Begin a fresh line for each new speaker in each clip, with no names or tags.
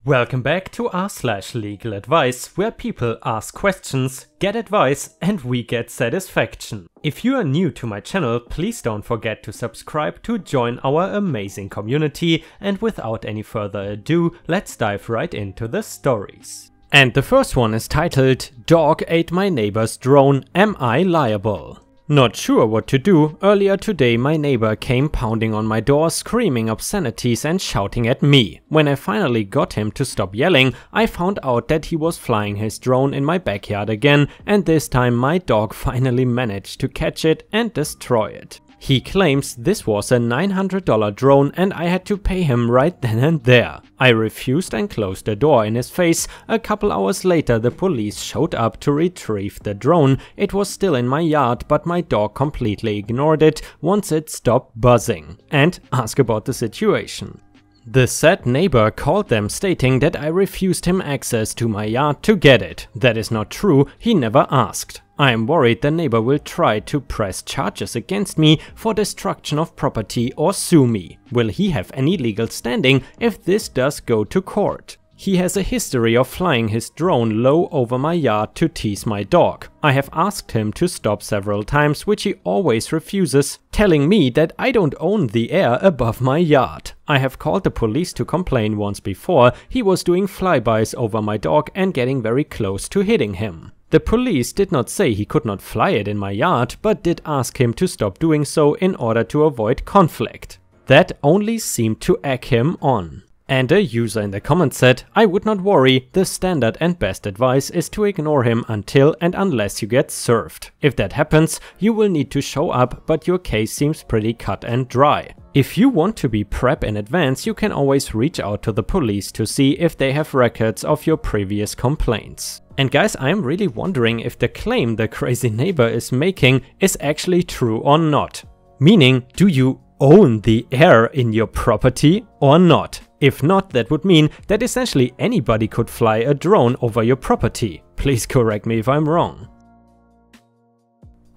Welcome back to r/legal advice, where people ask questions, get advice, and we get satisfaction. If you are new to my channel, please don't forget to subscribe to join our amazing community, and without any further ado, let's dive right into the stories. And the first one is titled, "Dog ate my neighbor's drone, am I liable?" Not sure what to do, earlier today my neighbor came pounding on my door screaming obscenities and shouting at me. When I finally got him to stop yelling, I found out that he was flying his drone in my backyard again, and this time my dog finally managed to catch it and destroy it. He claims this was a $900 drone and I had to pay him right then and there. I refused and closed the door in his face. A couple hours later the police showed up to retrieve the drone. It was still in my yard, but my dog completely ignored it once it stopped buzzing, and asked about the situation. The said neighbor called them stating that I refused him access to my yard to get it. That is not true, he never asked. I am worried the neighbor will try to press charges against me for destruction of property or sue me. Will he have any legal standing if this does go to court? He has a history of flying his drone low over my yard to tease my dog. I have asked him to stop several times, which he always refuses, telling me that I don't own the air above my yard. I have called the police to complain once before. He was doing flybys over my dog and getting very close to hitting him. The police did not say he could not fly it in my yard, but did ask him to stop doing so in order to avoid conflict. That only seemed to egg him on. And a user in the comments said, "I would not worry, the standard and best advice is to ignore him until and unless you get served. If that happens, you will need to show up, but your case seems pretty cut and dry. If you want to be prep in advance, you can always reach out to the police to see if they have records of your previous complaints." And guys, I'm really wondering if the claim the crazy neighbor is making is actually true or not. Meaning, do you own the air in your property or not? If not, that would mean that essentially anybody could fly a drone over your property. Please correct me if I'm wrong.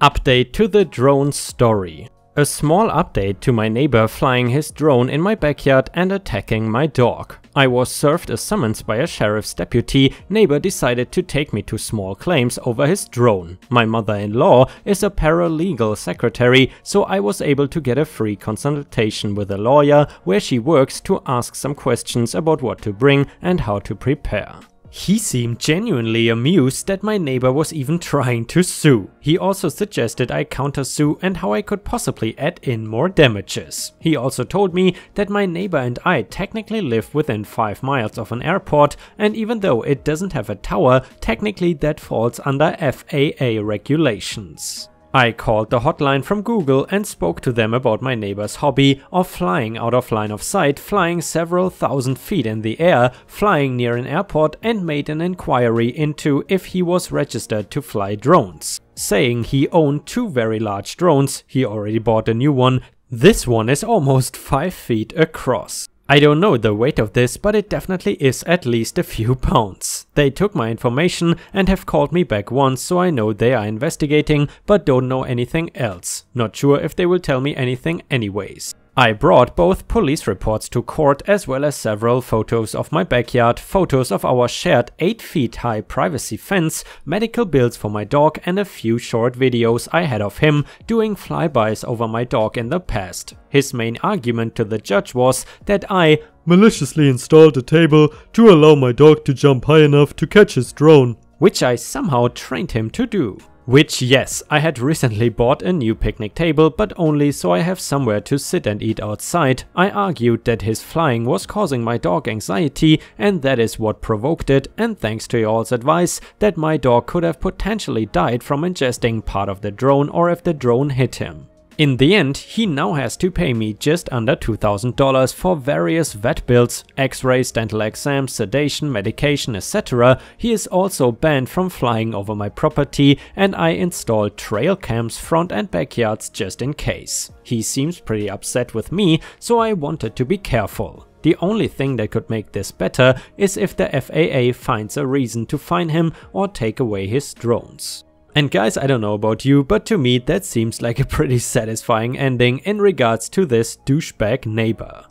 Update to the drone story. A small update to my neighbor flying his drone in my backyard and attacking my dog. I was served a summons by a sheriff's deputy. Neighbor decided to take me to small claims over his drone. My mother-in-law is a paralegal secretary, so I was able to get a free consultation with a lawyer where she works to ask some questions about what to bring and how to prepare. He seemed genuinely amused that my neighbor was even trying to sue. He also suggested I countersue and how I could possibly add in more damages. He also told me that my neighbor and I technically live within 5 miles of an airport, and even though it doesn't have a tower, technically that falls under FAA regulations. I called the hotline from Google and spoke to them about my neighbor's hobby of flying out of line of sight, flying several thousand feet in the air, flying near an airport, and made an inquiry into if he was registered to fly drones. Saying he owned 2 very large drones, he already bought a new one. This one is almost 5 feet across. I don't know the weight of this, but it definitely is at least a few pounds. They took my information and have called me back once, so I know they are investigating, but don't know anything else. Not sure if they will tell me anything anyways. I brought both police reports to court as well as several photos of my backyard, photos of our shared 8 feet high privacy fence, medical bills for my dog, and a few short videos I had of him doing flybys over my dog in the past. His main argument to the judge was that I maliciously installed a table to allow my dog to jump high enough to catch his drone, which I somehow trained him to do. Which, yes, I had recently bought a new picnic table, but only so I have somewhere to sit and eat outside. I argued that his flying was causing my dog anxiety, and that is what provoked it, and thanks to y'all's advice, that my dog could have potentially died from ingesting part of the drone or if the drone hit him. In the end, he now has to pay me just under $2,000 for various vet bills, x-rays, dental exams, sedation, medication, etc. He is also banned from flying over my property, and I installed trail cams front and backyards just in case. He seems pretty upset with me, so I wanted to be careful. The only thing that could make this better is if the FAA finds a reason to fine him or take away his drones. And guys, I don't know about you, but to me that seems like a pretty satisfying ending in regards to this douchebag neighbor.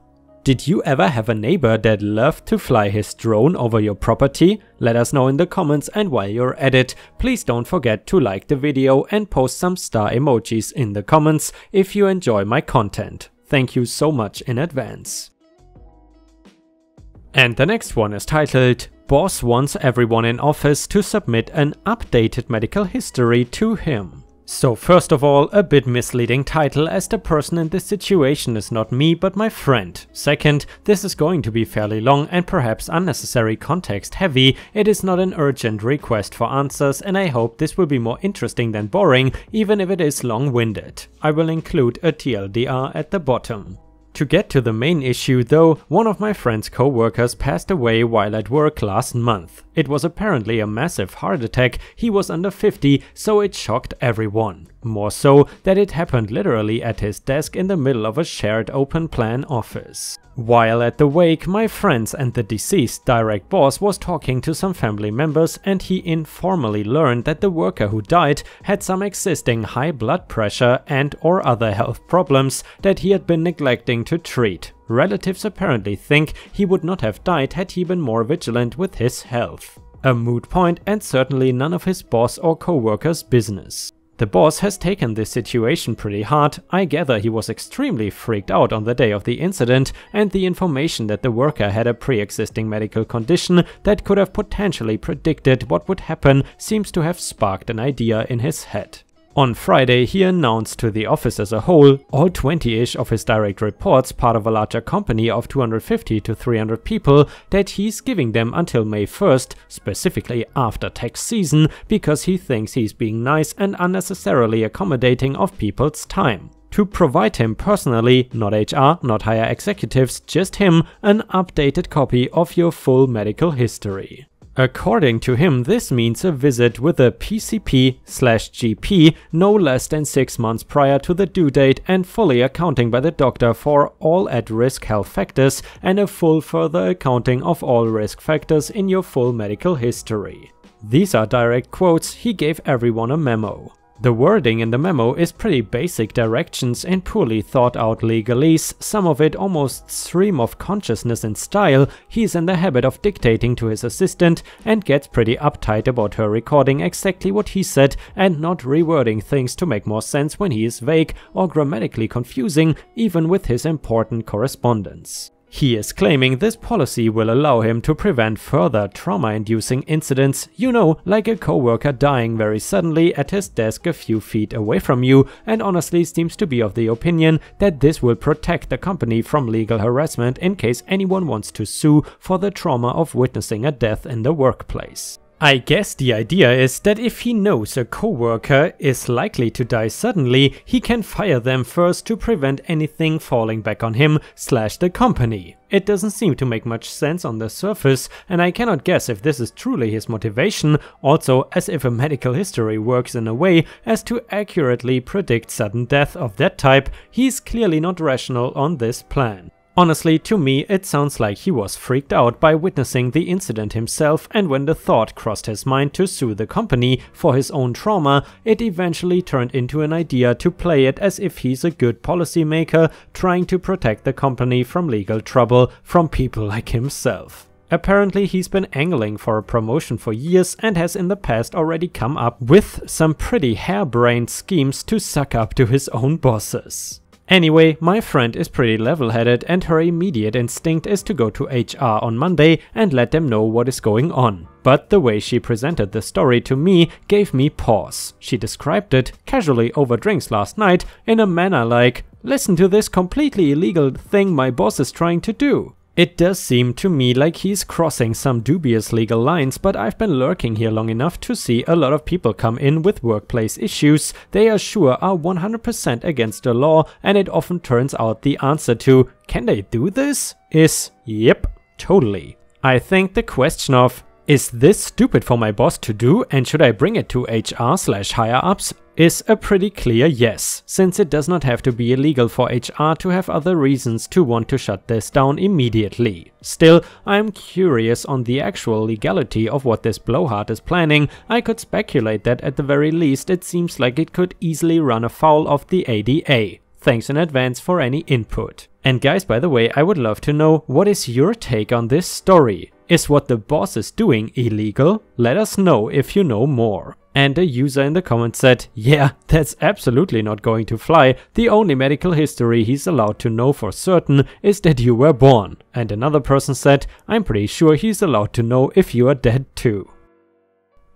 Did you ever have a neighbor that loved to fly his drone over your property? Let us know in the comments, and while you're at it, please don't forget to like the video and post some star emojis in the comments if you enjoy my content. Thank you so much in advance. And the next one is titled, Boss wants everyone in office to submit an updated medical history to him. So first of all, a bit misleading title, as the person in this situation is not me but my friend. Second, this is going to be fairly long and perhaps unnecessary context heavy. It is not an urgent request for answers, and I hope this will be more interesting than boring, even if it is long-winded. I will include a TLDR at the bottom. To get to the main issue though, one of my friend's co-workers passed away while at work last month. It was apparently a massive heart attack. He was under 50, so it shocked everyone. More so that it happened literally at his desk in the middle of a shared open plan office. While at the wake, my friends and the deceased direct boss was talking to some family members, and he informally learned that the worker who died had some existing high blood pressure and/or other health problems that he had been neglecting to treat. Relatives apparently think he would not have died had he been more vigilant with his health. A moot point, and certainly none of his boss or co-workers' business. The boss has taken this situation pretty hard. I gather he was extremely freaked out on the day of the incident, and the information that the worker had a pre-existing medical condition that could have potentially predicted what would happen seems to have sparked an idea in his head. On Friday, he announced to the office as a whole, all 20-ish of his direct reports, part of a larger company of 250 to 300 people, that he's giving them until May 1st, specifically after tax season, because he thinks he's being nice and unnecessarily accommodating of people's time. To provide him personally, not HR, not higher executives, just him, an updated copy of your full medical history. According to him, this means a visit with a PCP/GP no less than 6 months prior to the due date, and fully accounting by the doctor for all at-risk health factors, and a full further accounting of all risk factors in your full medical history. These are direct quotes. He gave everyone a memo. The wording in the memo is pretty basic directions and poorly thought out legalese, some of it almost stream of consciousness in style. He's in the habit of dictating to his assistant and gets pretty uptight about her recording exactly what he said and not rewording things to make more sense when he is vague or grammatically confusing, even with his important correspondence. He is claiming this policy will allow him to prevent further trauma-inducing incidents, you know, like a co-worker dying very suddenly at his desk a few feet away from you, and honestly seems to be of the opinion that this will protect the company from legal harassment in case anyone wants to sue for the trauma of witnessing a death in the workplace. I guess the idea is that if he knows a co-worker is likely to die suddenly, he can fire them first to prevent anything falling back on him/the company. It doesn't seem to make much sense on the surface, and I cannot guess if this is truly his motivation, also as if a medical history works in a way as to accurately predict sudden death of that type. He's clearly not rational on this plan. Honestly, to me, it sounds like he was freaked out by witnessing the incident himself, and when the thought crossed his mind to sue the company for his own trauma, it eventually turned into an idea to play it as if he's a good policymaker trying to protect the company from legal trouble from people like himself. Apparently he's been angling for a promotion for years and has in the past already come up with some pretty harebrained schemes to suck up to his own bosses. Anyway, my friend is pretty level-headed, and her immediate instinct is to go to HR on Monday and let them know what is going on. But the way she presented the story to me gave me pause. She described it, casually over drinks last night, in a manner like, "Listen to this completely illegal thing my boss is trying to do." It does seem to me like he's crossing some dubious legal lines, but I've been lurking here long enough to see a lot of people come in with workplace issues they are sure are 100% against the law, and it often turns out the answer to "can they do this?" is yep, totally. I think the question of "is this stupid for my boss to do and should I bring it to HR/higher-ups?" is a pretty clear yes, since it does not have to be illegal for HR to have other reasons to want to shut this down immediately. Still, I'm curious on the actual legality of what this blowhard is planning. I could speculate that at the very least it seems like it could easily run afoul of the ADA. Thanks in advance for any input. And guys, by the way, I would love to know, what is your take on this story? Is what the boss is doing illegal? Let us know if you know more. And a user in the comments said, yeah, that's absolutely not going to fly. The only medical history he's allowed to know for certain is that you were born. And another person said, I'm pretty sure he's allowed to know if you are dead too.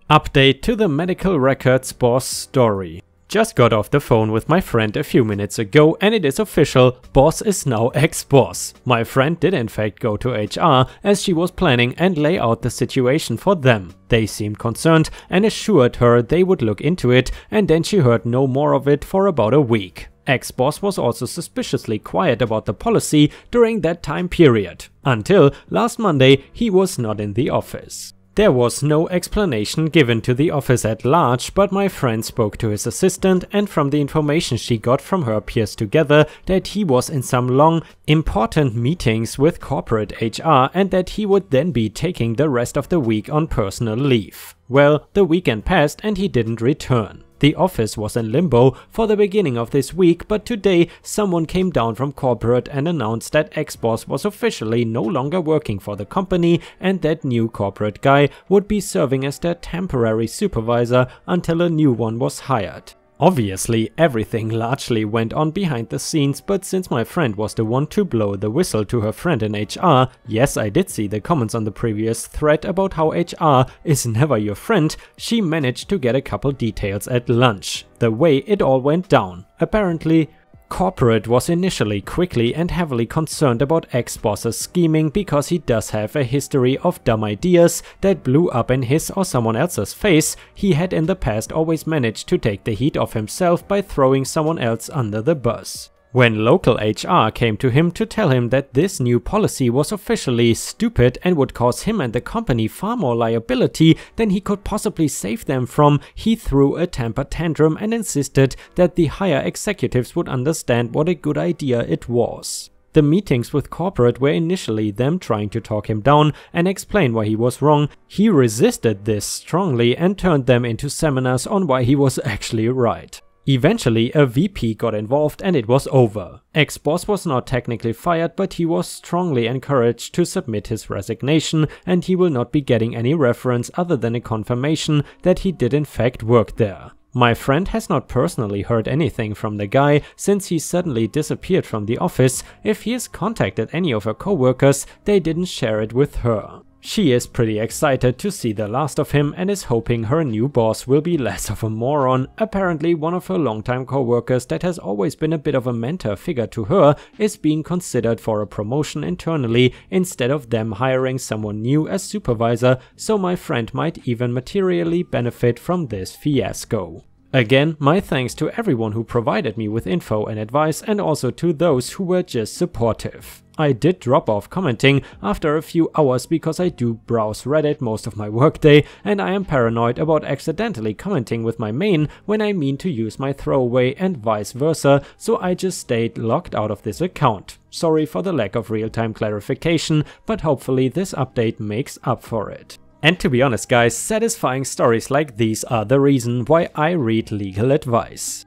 Update to the medical records boss story. Just got off the phone with my friend a few minutes ago and it is official, boss is now ex-boss. My friend did in fact go to HR as she was planning and lay out the situation for them. They seemed concerned and assured her they would look into it, and then she heard no more of it for about a week. Ex-boss was also suspiciously quiet about the policy during that time period. Until last Monday he was not in the office. There was no explanation given to the office at large, but my friend spoke to his assistant and from the information she got from her peers together that he was in some long, important meetings with corporate HR and that he would then be taking the rest of the week on personal leave. Well, the weekend passed and he didn't return. The office was in limbo for the beginning of this week, but today someone came down from corporate and announced that ex-boss was officially no longer working for the company and that new corporate guy would be serving as their temporary supervisor until a new one was hired. Obviously, everything largely went on behind the scenes, but since my friend was the one to blow the whistle to her friend in HR, yes, I did see the comments on the previous thread about how HR is never your friend, she managed to get a couple details at lunch. The way it all went down. Apparently, corporate was initially quickly and heavily concerned about ex-boss's scheming because he does have a history of dumb ideas that blew up in his or someone else's face. He had in the past always managed to take the heat off himself by throwing someone else under the bus. When local HR came to him to tell him that this new policy was officially stupid and would cause him and the company far more liability than he could possibly save them from, he threw a temper tantrum and insisted that the higher executives would understand what a good idea it was. The meetings with corporate were initially them trying to talk him down and explain why he was wrong. He resisted this strongly and turned them into seminars on why he was actually right. Eventually, a VP got involved and it was over. Ex-boss was not technically fired, but he was strongly encouraged to submit his resignation and he will not be getting any reference other than a confirmation that he did in fact work there. My friend has not personally heard anything from the guy since he suddenly disappeared from the office. If he has contacted any of her co-workers, they didn't share it with her. She is pretty excited to see the last of him and is hoping her new boss will be less of a moron. Apparently one of her longtime co-workers that has always been a bit of a mentor figure to her is being considered for a promotion internally instead of them hiring someone new as supervisor, so my friend might even materially benefit from this fiasco. Again, my thanks to everyone who provided me with info and advice, and also to those who were just supportive. I did drop off commenting after a few hours because I do browse Reddit most of my workday and I am paranoid about accidentally commenting with my main when I mean to use my throwaway and vice versa, so I just stayed locked out of this account. Sorry for the lack of real-time clarification, but hopefully this update makes up for it. And to be honest guys, satisfying stories like these are the reason why I read legal advice.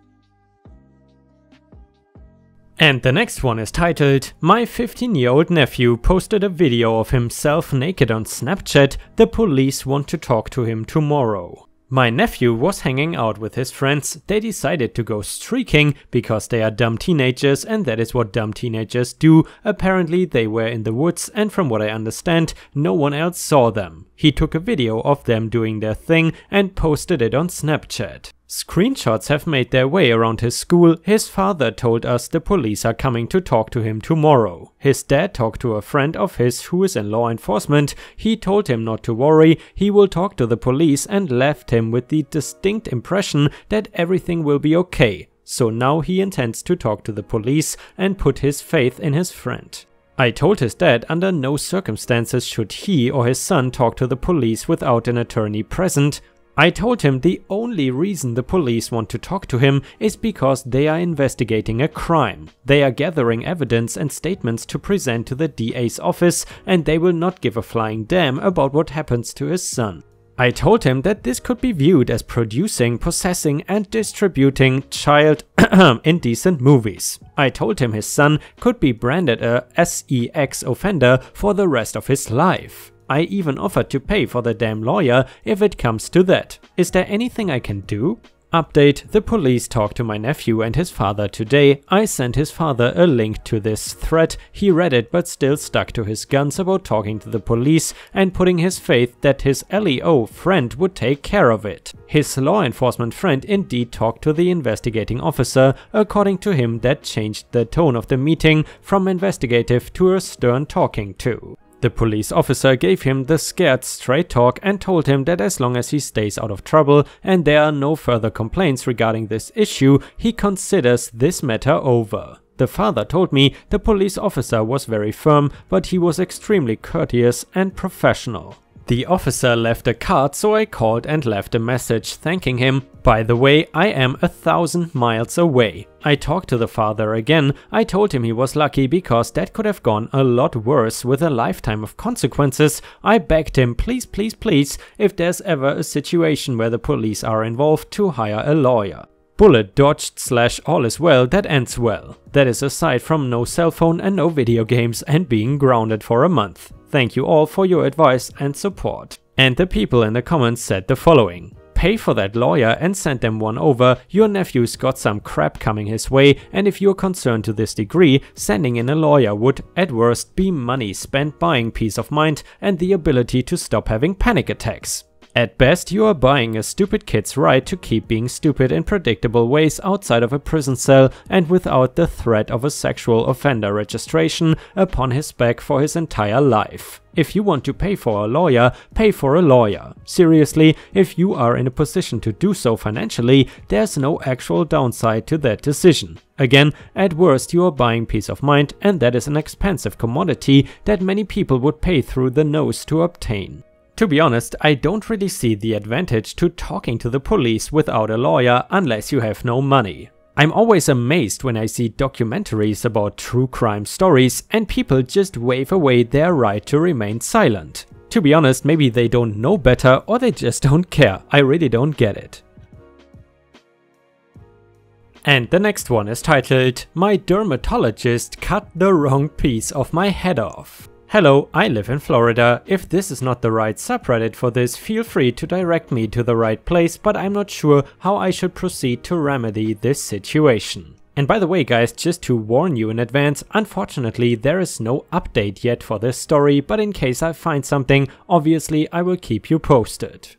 And the next one is titled, My 15-year-old nephew posted a video of himself naked on Snapchat, the police want to talk to him tomorrow. My nephew was hanging out with his friends. They decided to go streaking because they are dumb teenagers and that is what dumb teenagers do. Apparently they were in the woods and from what I understand, no one else saw them. He took a video of them doing their thing and posted it on Snapchat. Screenshots have made their way around his school. His father told us the police are coming to talk to him tomorrow. His dad talked to a friend of his who is in law enforcement. He told him not to worry, he will talk to the police and left him with the distinct impression that everything will be okay. So now he intends to talk to the police and put his faith in his friend. I told his dad under no circumstances should he or his son talk to the police without an attorney present. I told him the only reason the police want to talk to him is because they are investigating a crime. They are gathering evidence and statements to present to the DA's office and they will not give a flying damn about what happens to his son. I told him that this could be viewed as producing, possessing and distributing child indecent movies. I told him his son could be branded a sex offender for the rest of his life. I even offered to pay for the damn lawyer if it comes to that. Is there anything I can do? Update: the police talked to my nephew and his father today. I sent his father a link to this thread. He read it but still stuck to his guns about talking to the police and putting his faith that his LEO friend would take care of it. His law enforcement friend indeed talked to the investigating officer. According to him, that changed the tone of the meeting from investigative to a stern talking to. The police officer gave him the scared straight talk and told him that as long as he stays out of trouble and there are no further complaints regarding this issue, he considers this matter over. The father told me the police officer was very firm, but he was extremely courteous and professional. The officer left a card, so I called and left a message thanking him. By the way, I am 1,000 miles away. I talked to the father again. I told him he was lucky because that could have gone a lot worse with a lifetime of consequences. I begged him, please, please, please, if there's ever a situation where the police are involved, to hire a lawyer. Bullet dodged / all is well that ends well. That is aside from no cell phone and no video games and being grounded for a month. Thank you all for your advice and support. And the people in the comments said the following: pay for that lawyer and send them one over. Your nephew's got some crap coming his way, and if you're concerned to this degree, sending in a lawyer would at worst be money spent buying peace of mind and the ability to stop having panic attacks. At best, you are buying a stupid kid's right to keep being stupid in predictable ways outside of a prison cell and without the threat of a sexual offender registration upon his back for his entire life. If you want to pay for a lawyer, pay for a lawyer. Seriously, if you are in a position to do so financially, there's no actual downside to that decision. Again, at worst you are buying peace of mind, and that is an expensive commodity that many people would pay through the nose to obtain. To be honest, I don't really see the advantage to talking to the police without a lawyer unless you have no money. I'm always amazed when I see documentaries about true crime stories and people just wave away their right to remain silent. To be honest, maybe they don't know better or they just don't care. I really don't get it. And the next one is titled, "My dermatologist cut the wrong piece of my head off." Hello, I live in Florida. If this is not the right subreddit for this, feel free to direct me to the right place, but I'm not sure how I should proceed to remedy this situation. And by the way guys, just to warn you in advance, unfortunately there is no update yet for this story, but in case I find something, obviously I will keep you posted.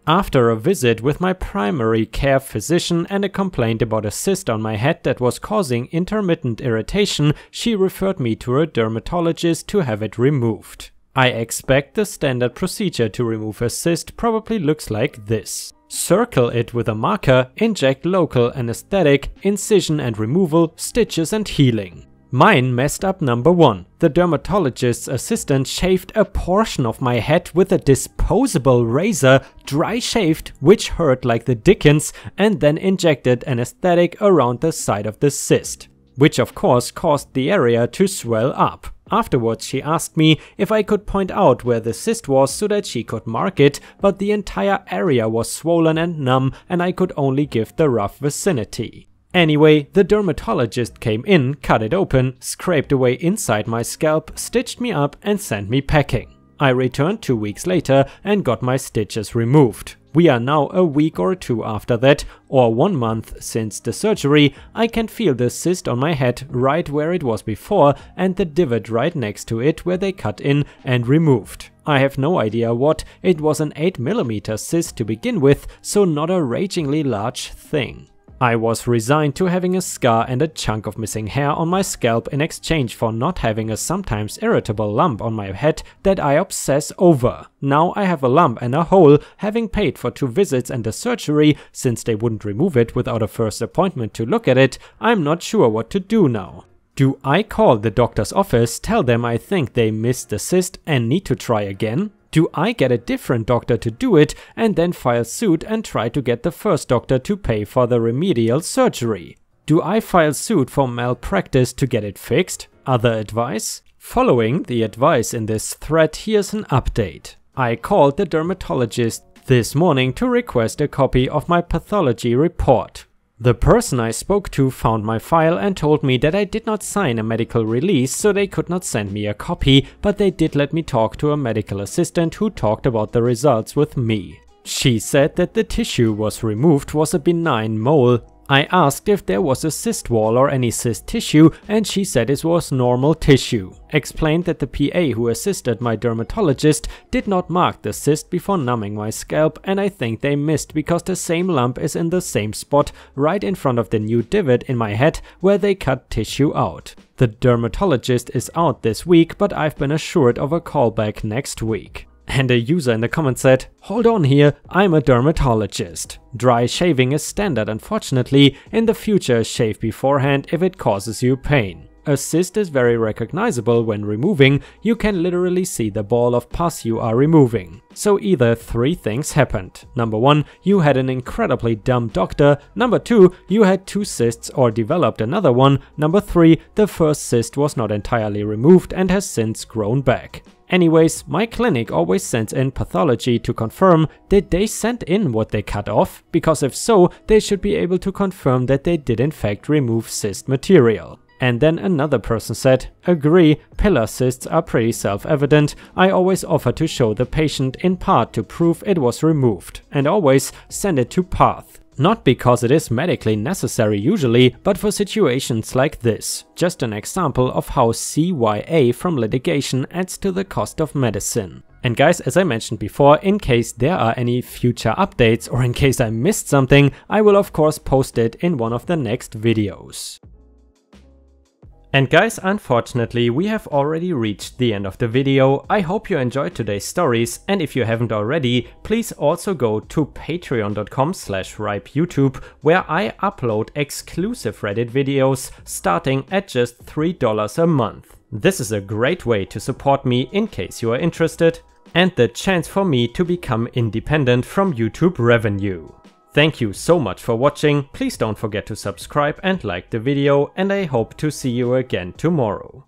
After a visit with my primary care physician and a complaint about a cyst on my head that was causing intermittent irritation, she referred me to a dermatologist to have it removed. I expect the standard procedure to remove a cyst probably looks like this. Circle it with a marker, inject local anesthetic, incision and removal, stitches and healing. Mine messed up number 1. The dermatologist's assistant shaved a portion of my head with a disposable razor, dry shaved, which hurt like the dickens, and then injected anesthetic around the side of the cyst, which of course caused the area to swell up. Afterwards she asked me if I could point out where the cyst was so that she could mark it, but the entire area was swollen and numb and I could only give the rough vicinity. Anyway, the dermatologist came in, cut it open, scraped away inside my scalp, stitched me up and sent me packing. I returned 2 weeks later and got my stitches removed. We are now a week or 2 after that, or 1 month since the surgery. I can feel the cyst on my head right where it was before and the divot right next to it where they cut in and removed. I have no idea what, it was an 8mm cyst to begin with, so not a ragingly large thing. I was resigned to having a scar and a chunk of missing hair on my scalp in exchange for not having a sometimes irritable lump on my head that I obsess over. Now I have a lump and a hole, having paid for 2 visits and a surgery. Since they wouldn't remove it without a first appointment to look at it, I'm not sure what to do now. Do I call the doctor's office, tell them I think they missed the cyst and need to try again? Do I get a different doctor to do it and then file suit and try to get the first doctor to pay for the remedial surgery? Do I file suit for malpractice to get it fixed? Other advice? Following the advice in this thread, here's an update. I called the dermatologist this morning to request a copy of my pathology report. The person I spoke to found my file and told me that I did not sign a medical release, so they could not send me a copy, but they did let me talk to a medical assistant who talked about the results with me. She said that the tissue was removed was a benign mole. I asked if there was a cyst wall or any cyst tissue, and she said it was normal tissue. Explained that the PA who assisted my dermatologist did not mark the cyst before numbing my scalp, and I think they missed because the same lump is in the same spot right in front of the new divot in my head where they cut tissue out. The dermatologist is out this week, but I've been assured of a callback next week. And a user in the comments said, "Hold on here, I'm a dermatologist. Dry shaving is standard unfortunately. In the future shave beforehand if it causes you pain. A cyst is very recognizable when removing. You can literally see the ball of pus you are removing. So either 3 things happened. Number 1, you had an incredibly dumb doctor. Number 2, you had 2 cysts or developed another one. Number 3, the first cyst was not entirely removed and has since grown back." Anyways, my clinic always sends in pathology to confirm did they send in what they cut off, because if so, they should be able to confirm that they did in fact remove cyst material. And then another person said, "Agree, pillar cysts are pretty self-evident. I always offer to show the patient in part to prove it was removed, and always send it to path. Not because it is medically necessary usually, but for situations like this. Just an example of how CYA from litigation adds to the cost of medicine." And guys, as I mentioned before, in case there are any future updates or in case I missed something, I will of course post it in one of the next videos. And guys, unfortunately we have already reached the end of the video. I hope you enjoyed today's stories, and if you haven't already, please also go to patreon.com/ripeyoutube, where I upload exclusive Reddit videos starting at just $3 a month. This is a great way to support me in case you are interested, and the chance for me to become independent from YouTube revenue. Thank you so much for watching. Please don't forget to subscribe and like the video, and I hope to see you again tomorrow.